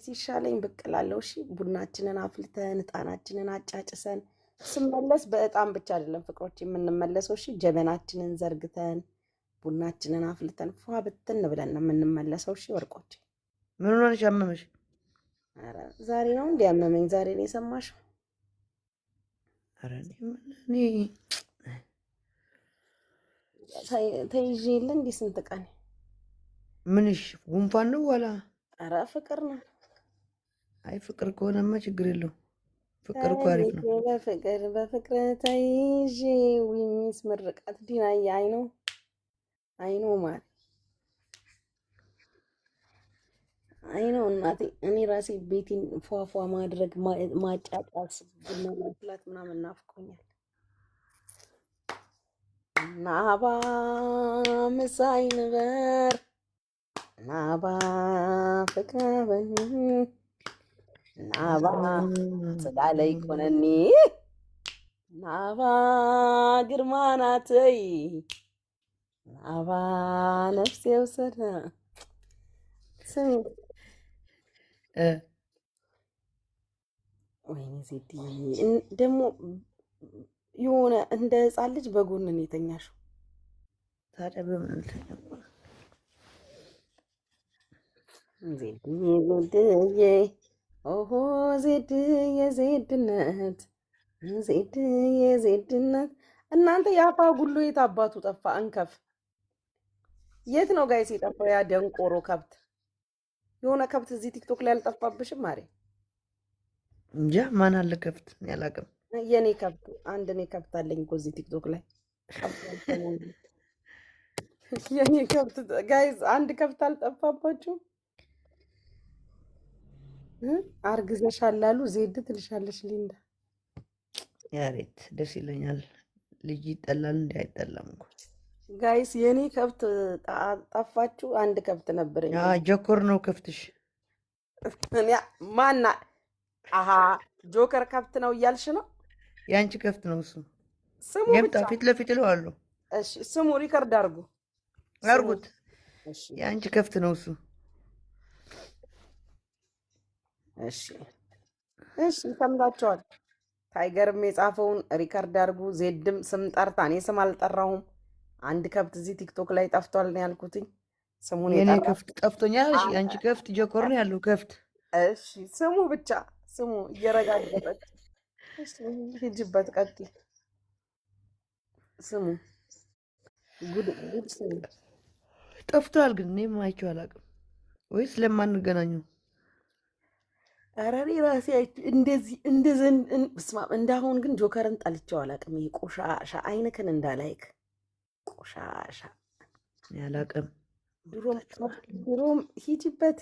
ሲሻለኝ ብቅ እላለሁ። እሺ ቡናችንን አፍልተን ዕጣናችንን አጫጭሰን ስመለስ በዕጣን ብቻ አይደለም ፍቅሮች የምንመለሰው። እሺ ጀበናችንን ዘርግተን ቡናችንን አፍልተን ፏ ብትን ብለን ነው የምንመለሰው። እሺ ወርቆች፣ ምን ሆነሽ አመመሽ? ኧረ ዛሬ ነው እንዲህ ያመመኝ። ዛሬ ነው የሰማሽው? ኧረ ተይዤ የለ እንዲህ ስንት ቀን። ምንሽ ጉንፋን ነው ዋላ? ኧረ ፍቅር ነው። አይ ፍቅር ከሆነማ ችግር የለው። ፍቅር እኮ አሪፍ ነው። በፍቅር ተይዤ ዊሚስ ምርቃት ዲናዬ። አይኖ ማለት አይኖ እናቴ። እኔ ራሴ ቤቴን ፏፏ ማድረግ ማጫጫስ ቡና ማፍላት ምናምን ናፍቆኛል። ናባ ምሳይ ንበር ናባ ፍቅር ናባ ስላለይ ኮነኒ ናባ ግርማ ናተይ ናባ ነፍሴ ውሰድ። ስሚ ወይኔ ዜድ ደግሞ የሆነ እንደ ሕፃን ልጅ በጎን ነው የተኛሽው። ታዲያ በምን ልተኛ? ዜድዬ ኦሆ ዜድዬ ዜድነት ዜድዬ ዜድነት። እናንተ የአፋ ጉሎ የት አባቱ ጠፋ? እንከፍ የት ነው ጋይስ የጠፋው? ያ ደንቆሮ ከብት። የሆነ ከብት እዚህ ቲክቶክ ላይ አልጠፋብሽም? ማሬ እንጃ ማን አለ ከብት ያላቅም። የኔ ከብት አንድ እኔ ከብት አለኝ እኮ እዚህ ቲክቶክ ላይ የኔ ከብት ጋይዝ፣ አንድ ከብት አልጠፋባችሁም? አርግዘሻል አሉ ዜድ ትልሻለሽ ሊንዳ። ያሬት ደስ ይለኛል። ልጅ ይጠላል እንዲ አይጠላም እኮ ጋይስ። የኔ ከብት ጠፋችሁ? አንድ ከብት ነበረኝ። ጆከር ነው ከብትሽ? ማና? አሀ ጆከር ከብት ነው እያልሽ ነው? የአንቺ ከብት ነው እሱ። ስሙ የምጣ ፊት ለፊት እለዋለሁ። እሺ ስሙ ሪከርድ አርጉት። የአንቺ ከብት ነው እሱ። እሺ ሰምታችኋል። ታይገርም የጻፈውን ሪከርድ አድርጉ። ዜድም ስም ጠርታ፣ እኔ ስም አልጠራሁም። አንድ ከብት እዚህ ቲክቶክ ላይ ጠፍቷል ነው ያልኩትኝ። ስሙን የኔ ከብት ጠፍቶኛል። የአንቺ ከብት ጆከር ነው ያለው ከብት። እሺ ስሙ ብቻ ስሙ እየረጋገጠች ሂጅበት። ቀጥይ ስሙ ጉድ ስሙ። ጠፍቷል ግን እኔም አይቼው አላውቅም። ወይስ ለማንገናኙ? ኧረ እኔ ራሴ እንደዚህ እንዳሁን ግን ጆከርን ጠልቼው አላውቅም። ይሄ ቆሻሻ አይንክን እንዳላይክ ቆሻሻ አላውቅም። ድሮም ሂጂበት።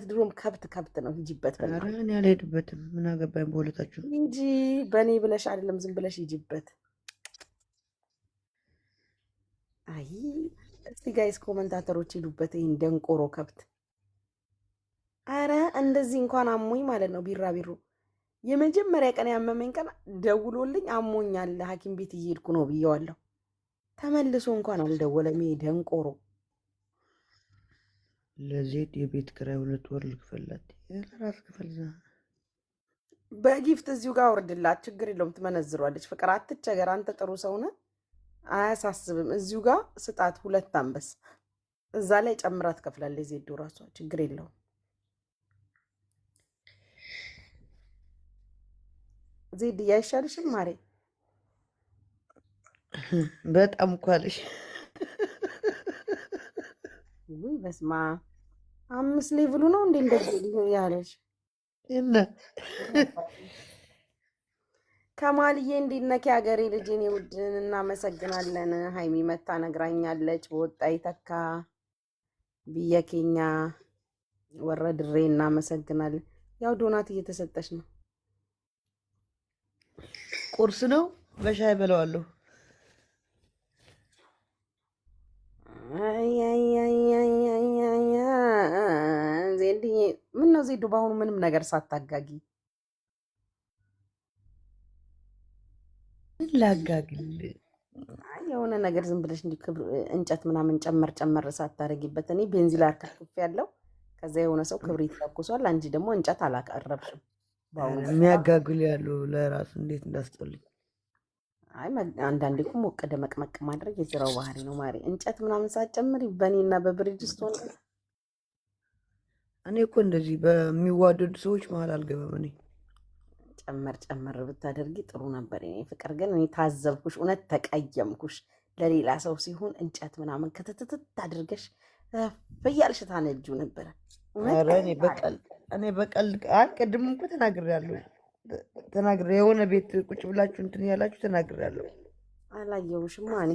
ድሮም ከብት ነው። ሂጂበት። ኧረ እኔ አልሄድበትም። ምን አገባኝ በሁለታችሁ። ሂጂ በእኔ ብለሽ አይደለም ዝም ብለሽ ሂጂበት። አይ እስቲ ጋይስ ኮመንታተሮች ሂዱበት ይህን ደንቆሮ ከብት። አረ እንደዚህ እንኳን አሞኝ ማለት ነው። ቢራቢሮ የመጀመሪያ ቀን ያመመኝ ቀን ደውሎልኝ አሞኛል ሐኪም ቤት እየሄድኩ ነው ብየዋለሁ። ተመልሶ እንኳን አልደወለም። ይሄ ደንቆሮ ለዜድ የቤት ኪራይ 2 ወር ልክፈላት። ለራስ ክፈልዛ በጊፍት እዚሁ ጋር አውርድላት፣ ችግር የለውም ትመነዝሯለች። ፍቅር አትቸገር፣ አንተ ጥሩ ሰው ነህ፣ አያሳስብም። እዚሁ ጋር ስጣት 2 አንበስ፣ እዛ ላይ ጨምራ ትከፍላለች ዜዶ ራሷ፣ ችግር የለውም። ዜድ እያይሻልሽም ማሬ? በጣም እኮ አለሽ። ውይ በስማ 5 ሌቭሉ ነው እንዴ እንደዚህ ያለሽ? እና ከማልዬ እንዲነክ ሀገሬ ልጅን የውድን እናመሰግናለን። ሀይሚ መታ ነግራኛለች። በወጣ ይተካ ብየኬኛ ወረድሬ እናመሰግናለን። ያው ዶናት እየተሰጠች ነው። ቁርስ ነው በሻይ በለዋለሁ። ዜድ ምን ነው ዜዱ በአሁኑ ምንም ነገር ሳታጋጊ? ምን ላጋግል? የሆነ ነገር ዝም ብለሽ እንጨት ምናምን ጨመር ሳታረጊበት። እኔ ቤንዚል አርከፍክፍ ያለው ከዛ የሆነ ሰው ክብሪት ተኩሷል፣ አንቺ ደግሞ እንጨት አላቀረብሽም። በአሁኑ የሚያጋግል ያሉ ለራሱ እንዴት እንዳስጠልኝ። አይ አንዳንዴ እኮ ሞቅ ደመቅመቅ ማድረግ የስራው ባህሪ ነው ማሪ። እንጨት ምናምን ሳትጨምሪ በእኔና በብሪጅስቶን እኔ እኮ እንደዚህ በሚዋደዱ ሰዎች መሀል አልገባም። እኔ ጨመር ብታደርጊ ጥሩ ነበር የኔ ፍቅር። ግን እኔ ታዘብኩሽ፣ እውነት ተቀየምኩሽ። ለሌላ ሰው ሲሆን እንጨት ምናምን ክትትት አድርገሽ በያልሽ ታነጁ ነበረ። ኧረ እኔ በቀልድ አይ ቅድም እኮ ተናግሬያለሁ። የሆነ ቤት ቁጭ ብላችሁ እንትን ያላችሁ ተናግሬያለሁ። አላየሁሽማ እኔ።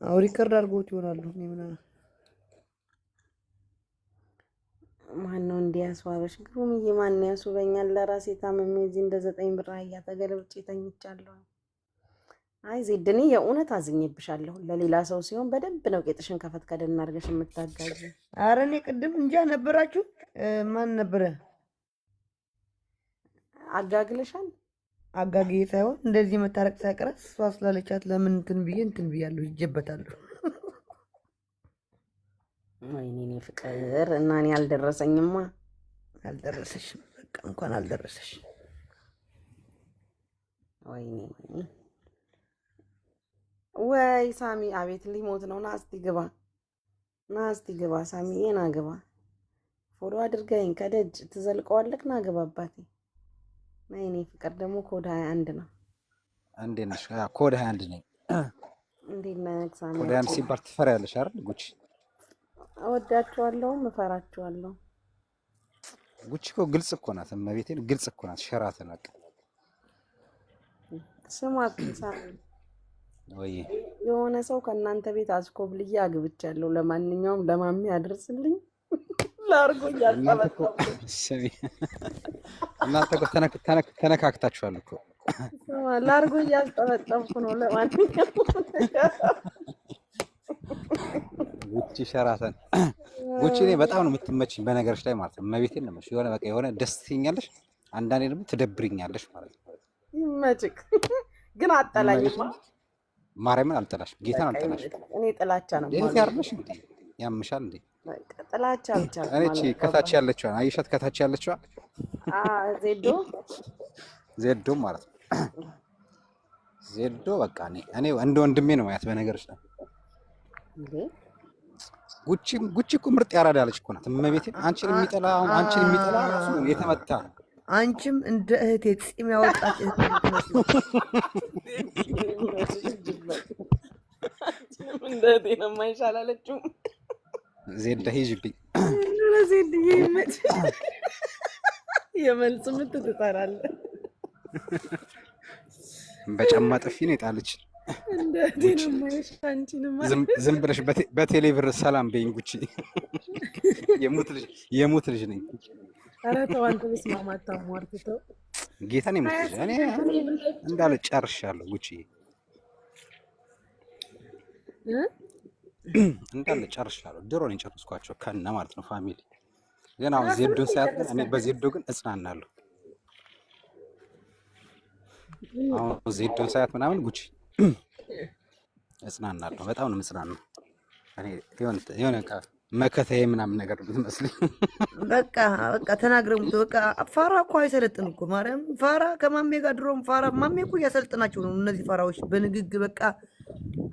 አዎ ሪከርድ አድርጎት ይሆናሉ። እኔ ምናምን ማነው እንዲህ ያስዋበሽ? ግሩምዬ ማን ያስውበኛል? ለራሴ ታምሜ እዚህ እንደ 9 ብር አህያ ተገልብጬ ተኝቻለሁ። አይ ዜድኔ የእውነት አዝኜብሻለሁ። ለሌላ ሰው ሲሆን በደንብ ነው ቄጥሽን ከፈት ከደን አድርገሽ የምታጋዥ። ኧረ እኔ ቅድም እንጃ ነበራችሁ። ማን ነበረ አጋግልሻል? አጋጌ ሳይሆን እንደዚህ መታረቅ ሳይቀረት እሷ ስላለቻት ለምን እንትን ብያለሁ፣ ይጀበታለሁ። ወይኔ እኔ ፍቅር እና እኔ አልደረሰኝማ። አልደረሰሽም፣ በቃ እንኳን አልደረሰሽ። ወይኔ ወይ ሳሚ፣ አቤት ሊሞት ነው። ና እስቲ ግባ ሳሚዬ፣ ና ግባ። ፎሎ አድርገኝ ከደጅ ትዘልቀዋለክ። ና ግባ አባቴ። ና የኔ ፍቅር። ደግሞ ኮድ 21 ነው። እንዴት ነሽ? ኮድ 21 ነኝ። እንዴት ነህ ሳሚ? ኮድ 21 ሲባል ትፈሪያለሽ አይደል? ጉቺ እወዳችኋለሁ፣ እፈራችኋለሁ። ጉቺ እኮ ግልጽ እኮ ናት። እመቤቴን ግልጽ እኮ ናት። ሸራተን በቃ ስሟት ሳሚ። ወይ የሆነ ሰው ከእናንተ ቤት አስኮብልዬ አግብቻለሁ። ለማንኛውም ለማሚ አድርስልኝ። ላርጎ እያልጠበጠብኩ እናንተ እኮ ተነካክታችኋል እኮ። ላርጎ እያልጠበጠብኩ ነው። ለማንኛውም ጉቺ ሸራተን ጉቺ እኔ በጣም ነው የምትመችኝ በነገርሽ ላይ ማለት ነው። እመቤቴን ነው የምልሽ። የሆነ በቃ የሆነ ደስ ትይኛለሽ፣ አንዳንዴ ደግሞ ትደብርኛለሽ ማለት ነው። ይመችክ። ግን አጠላኝማ። ማርያምን አልጠላሽም፣ ጌታን አልጠላሽም። እኔ ጥላቻ ነው ማለት ነው። ያርነሽ እንዴ? ያምሻል እንዴ? ጥላቻ ብቻ ነው። እኔ ከታች ያለችው አይሻት፣ ከታች ያለችው ዜዶ ማለት ነው። ዜዶ በቃ እኔ እንደ ወንድሜ ነው ማያት በነገርሽ ላይ። ጉቺ እኮ ምርጥ ያራዳለች እኮ ናት። እመቤቴ አንቺን የሚጠላ ራሱ የተመታ ነው። አንቺም እንደ እህቴ ፂም ያወጣች እንደ እህቴ ነው የማይሻል አለችው። ዜዳ ሂጅብኝ። ዜድዬ ይመች። የመልስ ምት ትጠራለህ። በጫማ ጥፊ ነው የጣለች። እንደ እህቴ ነው የማይሻል። አንቺንም ዝም ብለሽ በቴሌብር ሰላም በይኝ ጉቺ። የሙት ልጅ ነኝ። ኧረ ተው አንተ በስማማ አታሟርተው። ጌታን የምትልጅ እኔ እንዳለ ጨርሻለሁ ጉቺ፣ እንዳለ ጨርሻለሁ። ድሮ ነው የጨረስኳቸው ከነ ማለት ነው ፋሚሊ። ግን አሁን ዜዶን ሳያት እኔ በዜዶ ግን እጽናናለሁ። አሁን ዜዶን ሳያት ምናምን ጉቺ እጽናናለሁ። በጣም ነው የምጽናናው። እኔ የሆነ መከታዬ ምናምን ነገር ብትመስልኝ በቃ ተናግረሙት። በቃ ፋራ እኮ አይሰለጥን እኮ ማርያም። ፋራ ከማሜ ጋር ድሮም ፋራ ማሜ እኮ እያሰልጥናቸው ነው እነዚህ ፋራዎች በንግግር በቃ።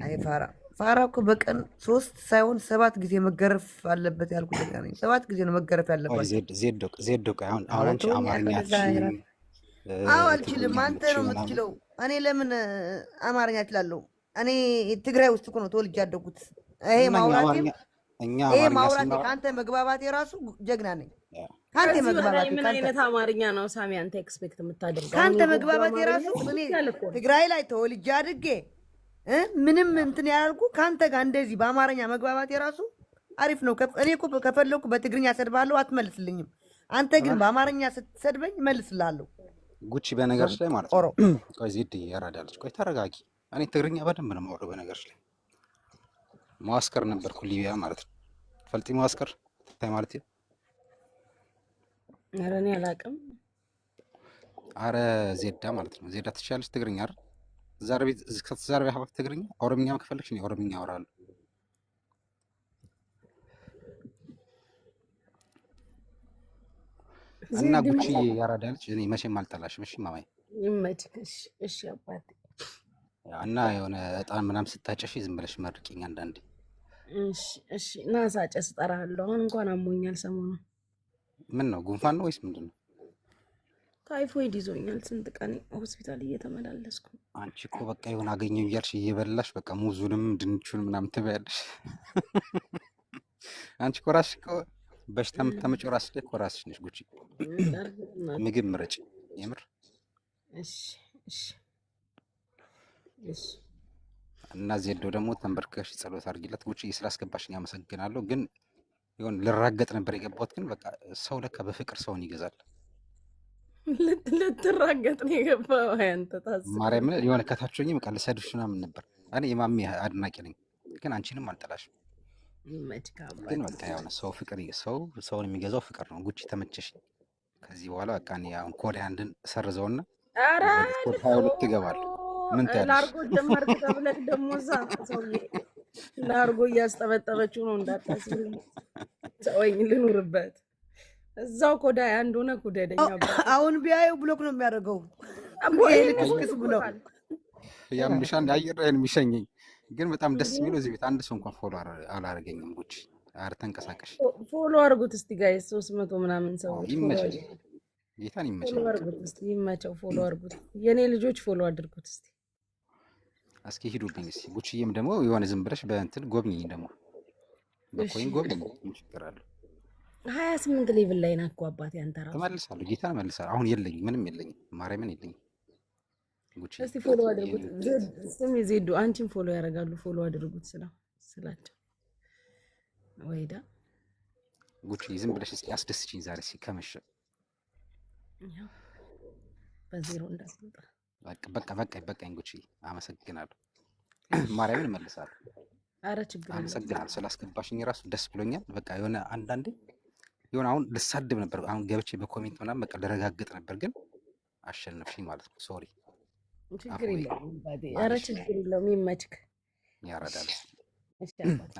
አይ ፋራ እኮ በቀን 3 ሳይሆን 7 ጊዜ መገረፍ አለበት ያልኩት ነገር ነኝ። 7 ጊዜ ነው መገረፍ ያለበት። ዜዶ አሁን አንቺ አማርኛ አትችልም? አዎ አልችልም። አንተ ነው የምትችለው። እኔ ለምን አማርኛ እችላለሁ? እኔ ትግራይ ውስጥ እኮ ነው ተወልጄ ያደጉት። ይሄ ማውራቴ ከአንተ መግባባቴ የራሱ ጀግና ነኝ። ከአንተ መግባባቴ ምን አይነት አማርኛ ነው ሳሚ አንተ ኤክስፔክት የምታደርገው? ከአንተ መግባባቴ የራሱ እኔ ትግራይ ላይ ተወልጄ አድጌ ምንም እንትን ያላልኩ ከአንተ ጋር እንደዚህ በአማርኛ መግባባቴ የራሱ አሪፍ ነው። እኔ እኮ ከፈለኩ በትግርኛ ሰድባለሁ፣ አትመልስልኝም። አንተ ግን በአማርኛ ስትሰድበኝ እመልስልሃለሁ። ጉቺ በነገርሽ ላይ ማለት ነው። ቆይ ዜድ ያራዳለች። ቆይ ተረጋጊ። እኔ ትግርኛ በደንብ ነው የማወራው በነገርሽ ላይ። ማስከር ነበርኩ ሊቢያ ማለት ነው። ፈልጢ ማስከር ታይ ማለት ነው። ኧረ እኔ አላውቅም። አረ ዜዳ ማለት ነው። ዜዳ ትችላለች ትግርኛ አይደል? ዛሬ ሀበክ ትግርኛ ኦሮምኛም ከፈለግሽ እኔ ኦሮምኛ አወራለሁ። እና ጉቺ ያራዳ ልጅ እኔ መቼም አልጠላሽም። እሺ ማማዬ ይመችሽ። እሺ አባቴ። እና የሆነ እጣን ምናምን ስታጨሽ ዝም ብለሽ መርቂኝ አንዳንዴ። እሺ እና ሳጨስ እጠራለሁ። አሁን እንኳን አሞኛል ሰሞኑን። ምን ነው ጉንፋን ነው ወይስ ምንድን ነው? ታይፎይድ ይዞኛል። ስንት ቀን ሆስፒታል እየተመላለስኩ። አንቺ እኮ በቃ የሆነ አገኘው እያልሽ እየበላሽ በቃ ሙዙንም ድንቹን ምናምን ትበያለሽ። አንቺ እኮ እራስሽ እኮ በሽታ የምታመጪው ራስሽ ላይ እኮ ራስሽ ነሽ ጉቺ። ምግብ ምረጭ የምር። እሺ እና ዜዶ ደግሞ ተንበርክከሽ ጸሎት አድርጊለት። ጉቺ ስላስገባሽኝ አመሰግናለሁ። ግን ይሁን ልራገጥ ነበር የገባሁት። ግን በቃ ሰው ለካ በፍቅር ሰውን ይገዛል። ልትራገጥ ነው የገባው? አንተ ታስብ ማርያም የሆነ ከታች ሆኜ በቃ ልሰድብሽ ምናምን ነበር። እኔ የማሚ አድናቂ ነኝ፣ ግን አንቺንም አልጠላሽም። ግን በቃ የሆነ ሰው ፍቅር ሰውን የሚገዛው ፍቅር ነው። ጉቺ ተመቸሽኝ። ከዚህ በኋላ በቃ እኔ አሁን ኮድ አንድን ሰርዘውና ኮድ 22 ይገባል። ምን ታያለሽ? ላርጎ ጀመርክ ተብለህ ደግሞ እዛ ሰውዬ ላርጎ እያስጠበጠበችው ነው። እንዳታስብ ሰውኝ ልኑርበት እዛው ኮዳ አንድ ሆነ ኩደደኛ። አሁን ቢያየው ብሎክ ነው የሚያደርገው። ልክስክስ ብለው ያምሻን አየራን የሚሸኘኝ። ግን በጣም ደስ የሚለው እዚህ ቤት አንድ ሰው እንኳን ፎሎ አላረገኝም። ጉቺ አረ ተንቀሳቀሽ፣ ፎሎ አድርጉት እስቲ ጋይስ። 300 ምናምን ሰው ይመቸው፣ ጌታን ይመቸው። ፎሎ አድርጉት እስቲ ይመቸው። ፎሎ አድርጉት የኔ ልጆች፣ ፎሎ አድርጉት እስቲ። እስኪ ሂዱብኝ እስቲ። ጉቺዬም ደግሞ የሆነ ዝም ብለሽ በእንትን ጎብኝኝ፣ ደግሞ በኮይን ጎብኝኝ። ምን ችግር አለው? 28 ሌቭል ላይ ናት እኮ አባቴ። አንተ ራስህ ተመልሳለሁ፣ ጌታን እመልሳለሁ። አሁን የለኝም፣ ምንም የለኝም፣ ማርያምን የለኝም። ጉቺ እስቲ ፎሎ አድርጉት። ስሚ ዜዶ አንቺን ፎሎ ያደርጋሉ። ፎሎ አድርጉት ስላቸው ወይዳ ጉቺ ዝም ብለሽ እስኪ አስደስችኝ ዛሬ እስኪ ከመሸ በዜሮ እንዳትወጣ። በቃኝ ጉቺ፣ አመሰግናለሁ። ማርያምን እመልሳለሁ። አረ ችግር የለም። አመሰግናለሁ ስላስገባሽኝ ራሱ ደስ ብሎኛል። በቃ የሆነ አንዳንዴ የሆነ አሁን ልሳድብ ነበር፣ አሁን ገብቼ በኮሜንት ምናምን በቃ ልረጋግጥ ነበር፣ ግን አሸነፍሽኝ ማለት ነው። ሶሪ። ችግር የለውም አባቴ። አረ ችግር የለውም። ይመችክ። ያረዳል።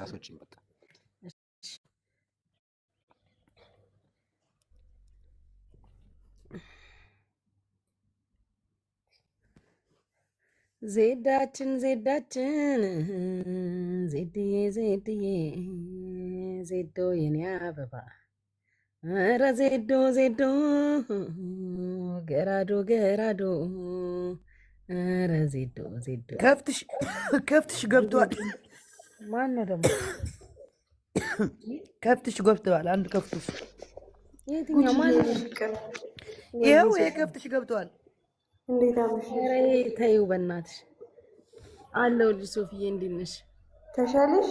አሶችኝ በቃ ዜዳችን ዜድዬ ዜዶ የኔ አበባ፣ ኧረ ዜዶ ገራዶ ኧረ ዜዶ ከፍትሽ ገብተዋል። ማነው ደግሞ ከፍትሽ ገብተዋል? አንድ ከፍትሽ የትኛው ማነው? ይኸው ይሄ ከፍትሽ ገብተዋል። እንዴት አመሽ? ተይው በእናትሽ። አለሁልሽ ሶፊዬ፣ እንዴት ነሽ? ተሻለሽ?